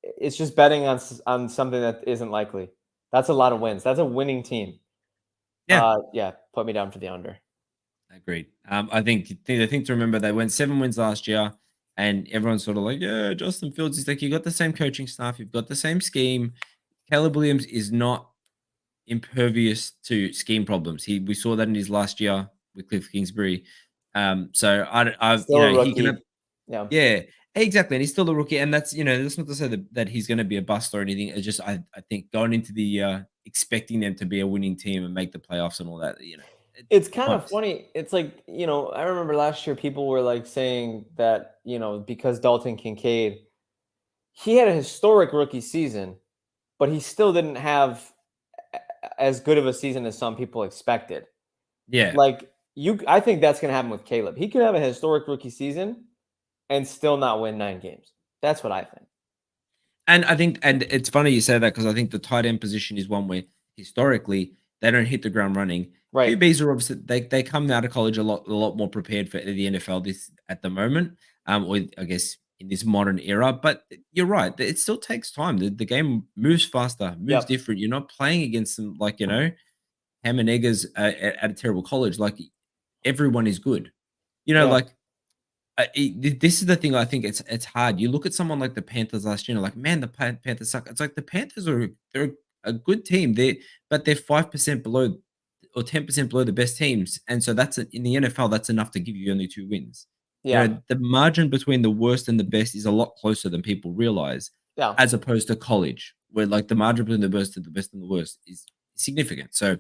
it's just betting on something that isn't likely. That's a lot of wins. That's a winning team. Yeah. Put me down for the under. Agreed. I think the thing to remember, they went 7 wins last year. And everyone's sort of like, yeah, Justin Fields is like, you got the same coaching staff. You've got the same scheme. Caleb Williams is not impervious to scheme problems. We saw that in his last year with Cliff Kingsbury. So yeah, exactly. And he's still a rookie, and that's not to say that he's going to be a bust or anything. It's just I think going into the expecting them to be a winning team and make the playoffs and all that. It's kind of funny. It's like I remember last year people were like saying that because Dalton Kincaid, he had a historic rookie season, but he still didn't have as good of a season as some people expected. Yeah. I think that's going to happen with Caleb. He could have a historic rookie season and still not win 9 games. That's what I think. And I think, and it's funny you say that because I think the tight end position is one where historically they don't hit the ground running. Right. QBs are obviously they come out of college a lot more prepared for the NFL at the moment. Or I guess in this modern era, but you're right. It still takes time. The game moves faster, moves different. You're not playing against them like ham and eggers at a terrible college. Like everyone is good. This is the thing. I think it's hard. You look at someone like the Panthers last year, like man, the Panthers suck. It's like the Panthers they're a good team. But they're 5% below or 10% below the best teams, and so that's in the NFL. That's enough to give you only 2 wins. Yeah, the margin between the worst and the best is a lot closer than people realize. Yeah, as opposed to college, where like the margin between the best and the worst is significant. So,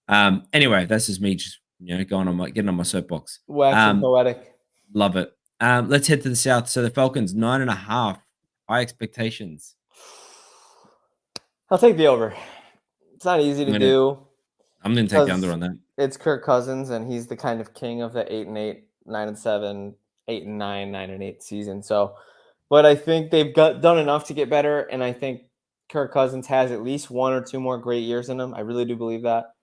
anyway, that's just me just getting on my soapbox. Waxing poetic. Love it. Let's head to the south. So the Falcons 9.5, high expectations. I'll take the over. It's not easy to do. I'm going to take the under on that. It's Kirk Cousins, and he's the kind of king of the 8-8. 9-7, 8-9, 9-8 season. So, but I think they've done enough to get better, and I think Kirk Cousins has at least 1 or 2 more great years in him. I really do believe that.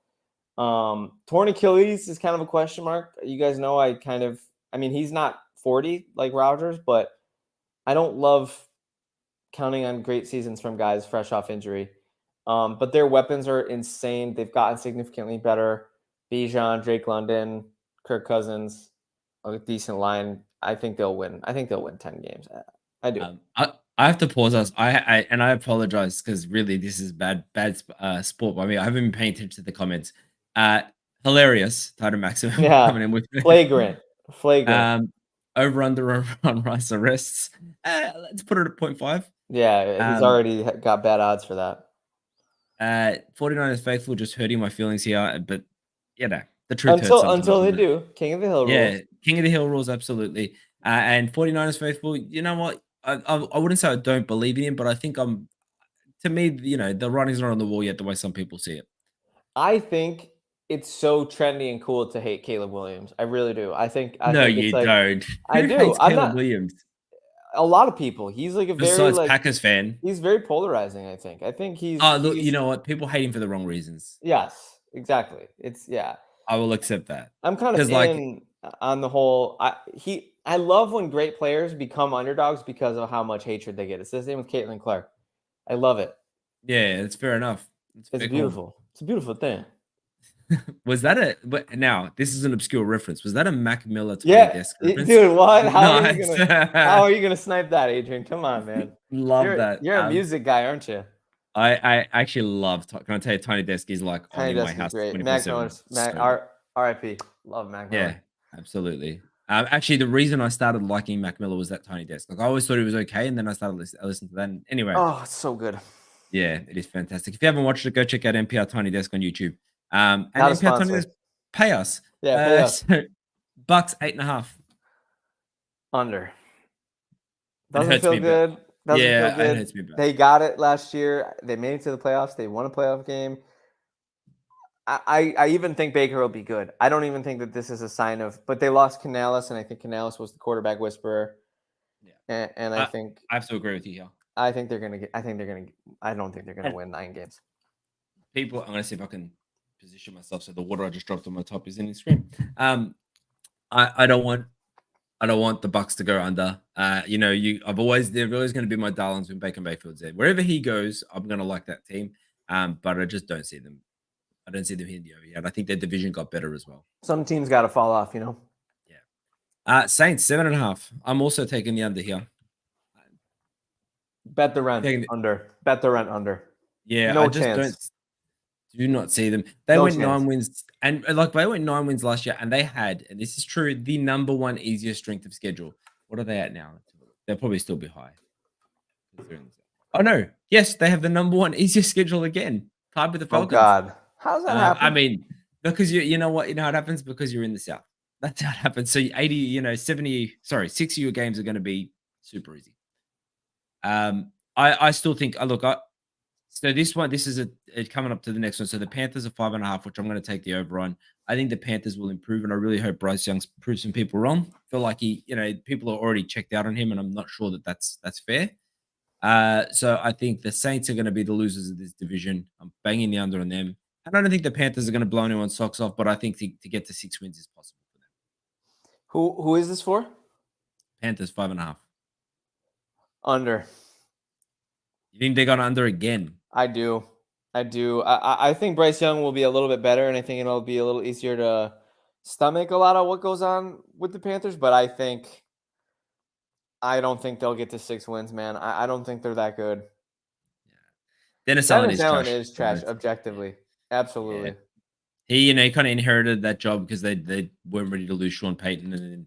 Torn Achilles is kind of a question mark. You guys know he's not 40 like Rodgers, but I don't love counting on great seasons from guys fresh off injury. But their weapons are insane. They've gotten significantly better. Bijan, Drake London, Kirk Cousins. A decent line. I think they'll win. I think they'll win 10 games. I do. I have to pause us. I apologize because really this is bad sport by me. I haven't been paying attention to the comments. Hilarious. Title Maximum coming in with flagrant. Over under on Rice arrests. Let's put it at 0.5. Yeah, he's already got bad odds for that. 49ers faithful just hurting my feelings here, but the truth until they do. King of the Hill rules. Yeah, King of the Hill rules, absolutely. And 49ers faithful, you know what? I wouldn't say I don't believe in him, but I think to me, the writing's not on the wall yet the way some people see it. I think it's so trendy and cool to hate Caleb Williams. I really do. I think No, it's you like don't. I Who do. hates I'm Caleb not Williams a lot of people. He's like a very besides like Packers fan? he's very polarizing, I think. I think Oh, look, he's you know what? People hate him for the wrong reasons. yes, exactly. It's I will accept that. I'm kind of 'Cause, like in on the whole. I love when great players become underdogs because of how much hatred they get. It's the same with Caitlin Clark. I love it. yeah, it's fair enough. It's It's fair call. beautiful. It's a beautiful thing. Was that but now, this is an obscure reference. Was that a Mac Miller Tiny Yeah, Desk reference? dude. What? Nice. How are you gonna snipe that, Adrian? Come on, man. Love that. You're a music guy, aren't you? I actually love. Can I tell you, Tiny Desk is like on Tiny in my Desk is house great. 24/7. Mac Miller's So good. R.I.P. Love Mac Yeah, Miller. absolutely. Actually, the reason I started liking Mac Miller was that Tiny Desk. Like I always thought it was okay, and then I started listening to that. And anyway, Oh, it's so good. yeah, it is fantastic. If you haven't watched it, go check out NPR Tiny Desk on YouTube. And Not a NPR Tiny sponsor. Desk pay us. Yeah, pay us. So, Bucks 8.5. Under. It Doesn't hurts feel me, but good. Doesn't yeah, feel good. it hurts me bad. They got it last year. They made it to the playoffs. They won a playoff game. I even think Baker will be good. I don't even think that this is a sign of, but they lost Canales, and I think Canales was the quarterback whisperer. Yeah. And I think I have to agree with you here. I think they're gonna get. I don't think they're gonna win 9 games. I'm gonna see if I can position myself so the water I just dropped on my top is in the screen. I don't want the Bucks to go under. They're always going to be my darlings when Baker Mayfield's there. Wherever he goes, I'm going to like that team. But I just don't see them. I don't see them hitting the over yet. I think their division got better as well. Some teams got to fall off, Yeah. Saints 7.5. I'm also taking the under here. Bet the rent under. Bet the rent under. Yeah, no I just chance. do not see them. They No went chance. 9 wins, and they went 9 wins last year, and they had, and this is true, the number one easiest strength of schedule. What are they at now? They'll probably still be high. Oh no, yes, they have the number one easiest schedule again, tied with the Falcons. Oh God, how's that happen? I mean, because you know what, you know how it happens because you're in the South. That's how it happens. So 60 of your games are going to be super easy. I still think. So this is coming up to the next one. So the Panthers are 5.5, which I'm going to take the over on. I think the Panthers will improve, and I really hope Bryce Young's proves some people wrong. I feel like people are already checked out on him, and I'm not sure that that's fair. So I think the Saints are going to be the losers of this division. I'm banging the under on them, and I don't think the Panthers are going to blow anyone's socks off, but I think to get to 6 wins is possible for them. Who is this for? Panthers 5.5. Under. You think they're going under again? I do. I think Bryce Young will be a little bit better, and I think it'll be a little easier to stomach a lot of what goes on with the Panthers. But I don't think they'll get to 6 wins, man. I don't think they're that good. Yeah. Dennis Allen is trash, objectively. Absolutely. Yeah. He kind of inherited that job because they weren't ready to lose Sean Payton, and then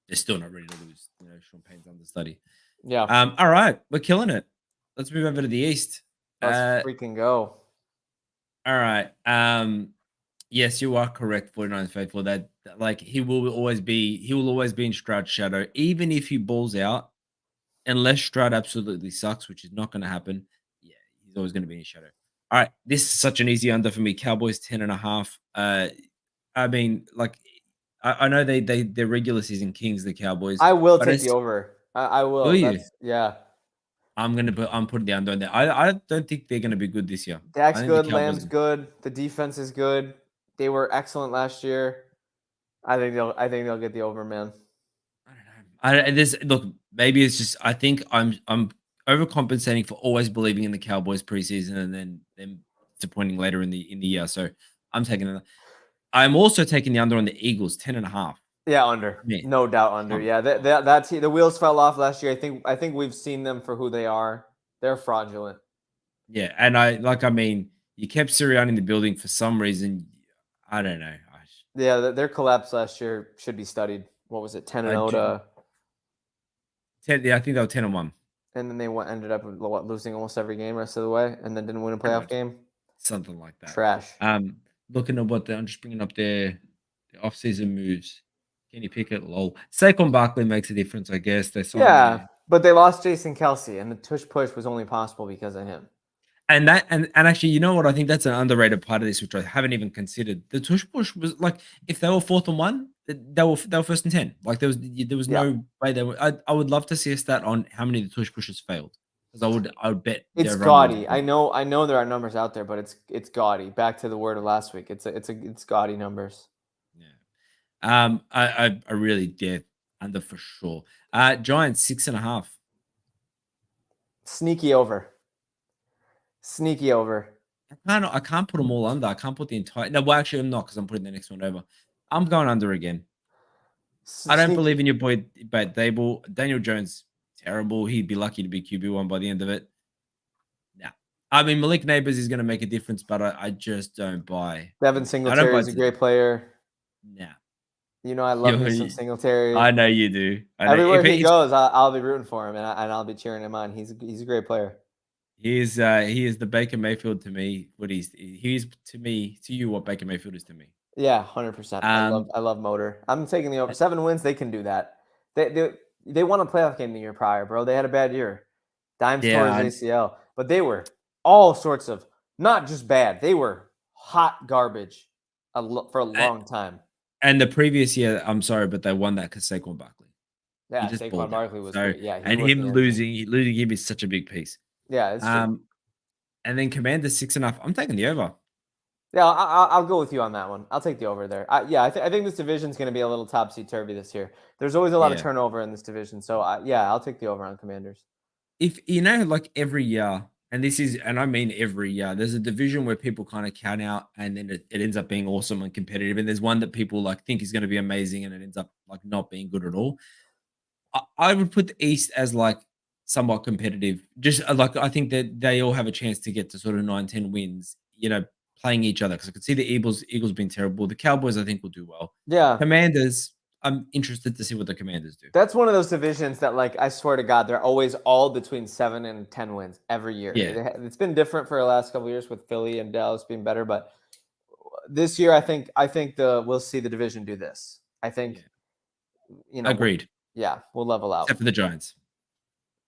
they're still not ready to lose. Sean Payton's understudy. Yeah. All right, we're killing it. Let's move over to the East. Let's freaking go. All right. Yes, you are correct, 49ers faithful. That he will always be in Stroud's shadow, even if he balls out, unless Stroud absolutely sucks, which is not going to happen. Yeah, he's always going to be in his shadow. All right, this is such an easy under for me. Cowboys 10.5. I mean, I know their regular season kings, the Cowboys. I will take the over. I will. Will you? Yeah. I'm putting the under on there. I don't think they're going to be good this year. Dak's good. Lamb's good. The defense is good. They were excellent last year. I think they'll get the over, man. I don't know. Look, maybe it's just I think I'm overcompensating for always believing in the Cowboys preseason and then them disappointing later in the year. So I'm taking it. I'm also taking the under on the Eagles 10.5. Yeah, under. No doubt under. Yeah, that's the wheels fell off last year. I think we've seen them for who they are. They're fraudulent. Yeah, and you kept Sirianni in the building for some reason. I don't know. Yeah, their collapse last year should be studied. What was it? 10-0 to 10. Yeah, I think they were 10-1. And then they ended up losing almost every game rest of the way, and then didn't win a playoff game. Something like that. Trash. Looking at I'm just bringing up their offseason moves. Kenny Pickett, lol. Saquon Barkley makes a difference, I guess. But they lost Jason Kelsey, and the tush push was only possible because of him. And actually, you know what? I think that's an underrated part of this, which I haven't even considered. The tush push was like, if they were 4th and 1, they were 1st and 10. Like there was no way they were. I would love to see a stat on how many of the tush pushes failed, because I would bet it's gaudy. I know there are numbers out there, but it's gaudy. Back to the word of last week. It's gaudy numbers. Yeah. I really did under for sure. Giants 6.5. Sneaky over. Sneaky over. I can't put them all under. I can't put the entire. No, well, actually, I'm not, because I'm putting the next one over. I'm going under again. I don't believe in your boy, but Daniel Jones, terrible. He'd be lucky to be QB1 by the end of it. Nah. I mean, Malik Neighbors is going to make a difference, but I just don't buy. Devin Singletary is a great player. Nah. You know I love me some Singletary. I know you do. Everywhere he goes, I'll be rooting for him, and I'll be cheering him on. He's a great player. He is the Baker Mayfield to me. He's to you what Baker Mayfield is to me. Yeah, 100%. I love Motor. I'm taking the over. 7 wins, they can do that. They won a playoff game the year prior, bro. They had a bad year. Dimes tore his ACL, but they were all sorts of not just bad. They were hot garbage for a long time. And the previous year, I'm sorry, but they won that because Saquon Barkley. Yeah, Saquon Barkley was great. Yeah, and him losing him is such a big piece. Yeah, it's true. And then Commander 6.5. I'm taking the over. Yeah, I'll go with you on that one. I'll take the over there. I think this division is going to be a little topsy-turvy this year. There's always a lot of turnover in this division. So, I'll take the over on Commanders. If, like every year, and I mean every year, there's a division where people kind of count out, and then it ends up being awesome and competitive. And there's one that people like think is going to be amazing, and it ends up like not being good at all. I would put the East as like somewhat competitive. Just like I think that they all have a chance to get to sort of 9-10 wins, playing each other, because I could see the Eagles being terrible. The Cowboys, I think, will do well. Yeah. Commanders, I'm interested to see what the Commanders do. That's one of those divisions that, like, I swear to God, they're always all between 7 and 10 wins every year. Yeah. It's been different for the last couple of years with Philly and Dallas being better, but this year I think we'll see the division do this. I think, agreed. We'll level out. Except for the Giants.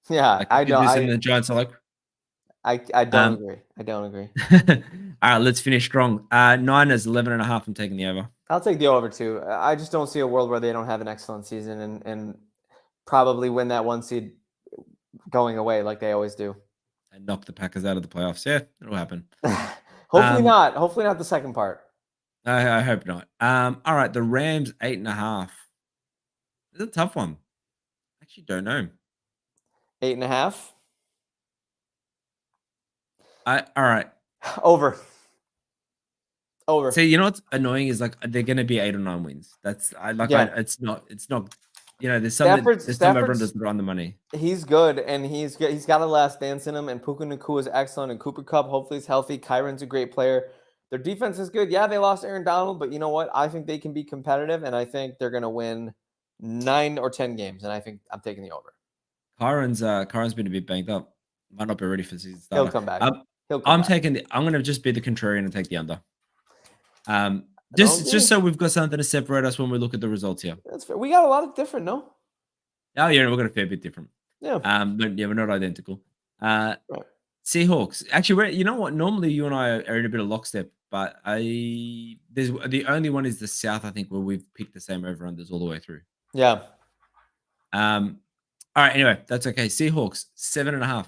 Yeah, I know. The Giants are like. I don't agree. I don't agree. All right, let's finish strong. Niners 11.5. I'm taking the over. I'll take the over too. I just don't see a world where they don't have an excellent season and probably win that 1 seed going away like they always do. And knock the Packers out of the playoffs. Yeah, it'll happen. Hopefully not. Hopefully not the second part. I hope not. All right, the Rams 8.5. It's a tough one. I actually don't know. 8.5. All right. Over. So you know what's annoying is like they're going to be 8 or 9 wins. It's not. There's some everyone does run the money. He's good, and he's got a last dance in him. And Puka Nacua is excellent, and Cooper Kupp hopefully is healthy. Kyron's a great player. Their defense is good. Yeah, they lost Aaron Donald, but you know what? I think they can be competitive, and I think they're going to win 9 or 10 games. And I think I'm taking the over. Kyron's been a bit banged up. Might not be ready for the season starter. He'll come back. I'm going to just be the contrarian and take the under. Just so we've got something to separate us when we look at the results here. That's fair. We got a lot of different, no? Oh yeah, we've got a fair bit different. Yeah. But yeah, we're not identical. Right. Seahawks. Actually, you know what? Normally you and I are in a bit of lockstep, but there's the only one is the South, I think, where we've picked the same over-unders all the way through. Yeah. All right, anyway, that's okay. Seahawks, 7.5.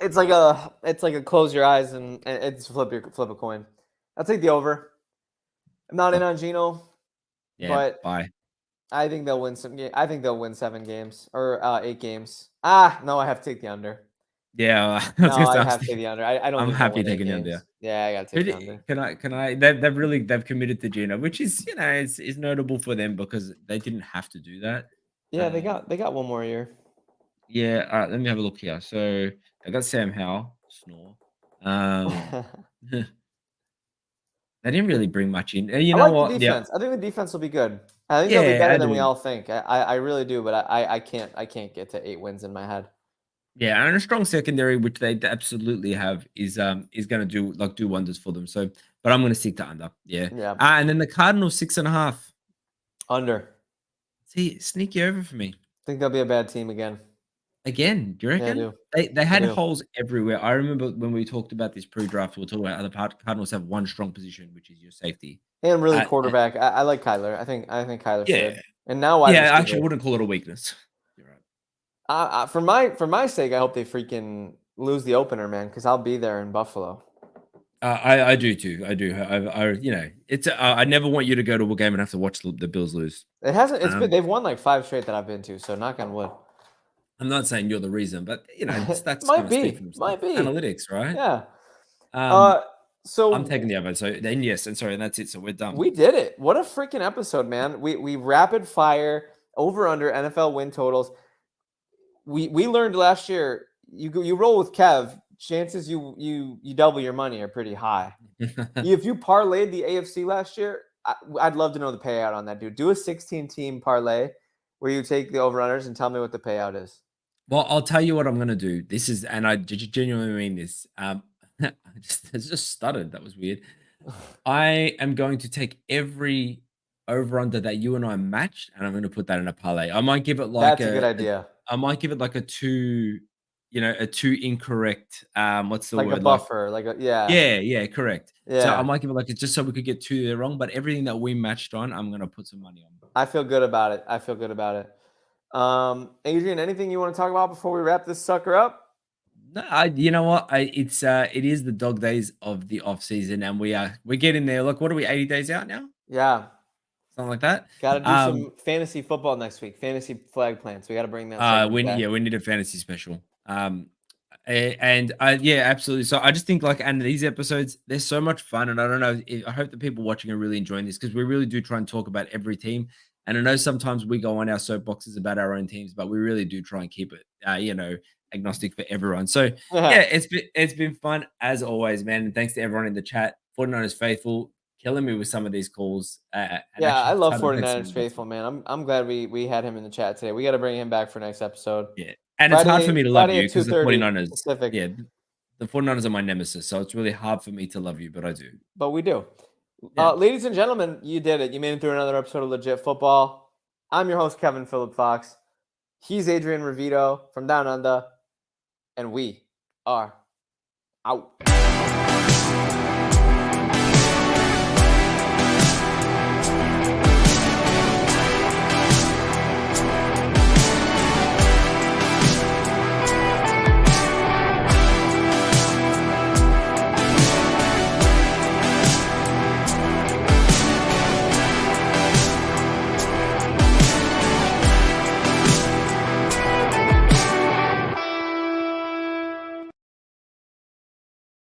It's like a close your eyes and it's flip a coin. I'll take the over. I'm not in on Geno, but bye. I think they'll win some games. I think they'll win 7 games or 8 games. No, I have to take the under. Yeah, I have to take the under. I don't. I'm happy taking the under. Yeah, I got to take the under. Can I? They've committed to Geno, which is is notable for them because they didn't have to do that. Yeah, they got 1 more year. Yeah. All right. Let me have a look here. So I got Sam Howell. Snore. They didn't really bring much in. You know what? The defense. I think the defense will be good. I think they'll be better than we all think. I really do, but I can't get to 8 wins in my head. Yeah, and a strong secondary, which they absolutely have, is going to do wonders for them. So, but I'm going to stick to under. Yeah. Yeah. And then the Cardinals 6.5. Under. See, sneaky over for me. Think they'll be a bad team again. Again, do you Yeah, I reckon? do. They had I do. holes everywhere. I remember when we talked about this pre-draft, we were talking about how the Cardinals have one strong position, which is your safety. And really quarterback. I like Kyler. I think Kyler's Yeah. good. And now wide Yeah, I receiver. actually wouldn't call it a weakness. You're right. For my sake, I hope they freaking lose the opener, man, because I'll be there in Buffalo. I do too. I do. It's I never want you to go to a game and have to watch the Bills lose. It hasn't. It's been. They've won like 5 straight that I've been to. So knock on wood. I'm not saying you're the reason, but stats might be. Might be analytics, right? Yeah. So I'm taking the other. So then yes, and sorry, that's it. So we're done. We did it. What a freaking episode, man. We rapid fire over under NFL win totals. We learned last year. You roll with Kev. Chances you double your money are pretty high. If you parlayed the AFC last year, I'd love to know the payout on that, dude. Do a 16-team parlay where you take the over-unders and tell me what the payout is. Well, I'll tell you what I'm going to do. This is, and I genuinely mean this. I just stuttered. That was weird. I am going to take every over-under that you and I matched, and I'm going to put that in a parlay. I might give it like That's a good idea. I might give it like a two incorrect. What's the like word? A buffer, Yeah, correct. Yeah. So I might give it like just so we could get 2 there wrong, but everything that we matched on, I'm gonna put some money on. I feel good about it. Adrian, anything you want to talk about before we wrap this sucker up? No, you know what? It is the dog days of the off season, and we're getting there. Look, what are we? 80 days out now? Yeah. Something like that. Got to do some fantasy football next week. Fantasy flag plans. We got to bring that. We need a fantasy special. Absolutely. So I just think and these episodes, they're so much fun, and I don't know. I hope the people watching are really enjoying this because we really do try and talk about every team. And I know sometimes we go on our soapboxes about our own teams, but we really do try and keep it, agnostic for everyone. So it's been fun as always, man. And thanks to everyone in the chat. 49ers faithful, killing me with some of these calls. I love 49ers faithful, man. I'm glad we had him in the chat today. We got to bring him back for next episode. Yeah. And Friday, it's hard for me to love you because the 49ers. Pacific. Yeah, the 49ers are my nemesis, so it's really hard for me to love you, but I do. But we do. Yeah. Ladies and gentlemen, you did it. You made it through another episode of Legit Football. I'm your host, Kevin Phillip Fox. He's Adrian Revito from Down Under, and we are out.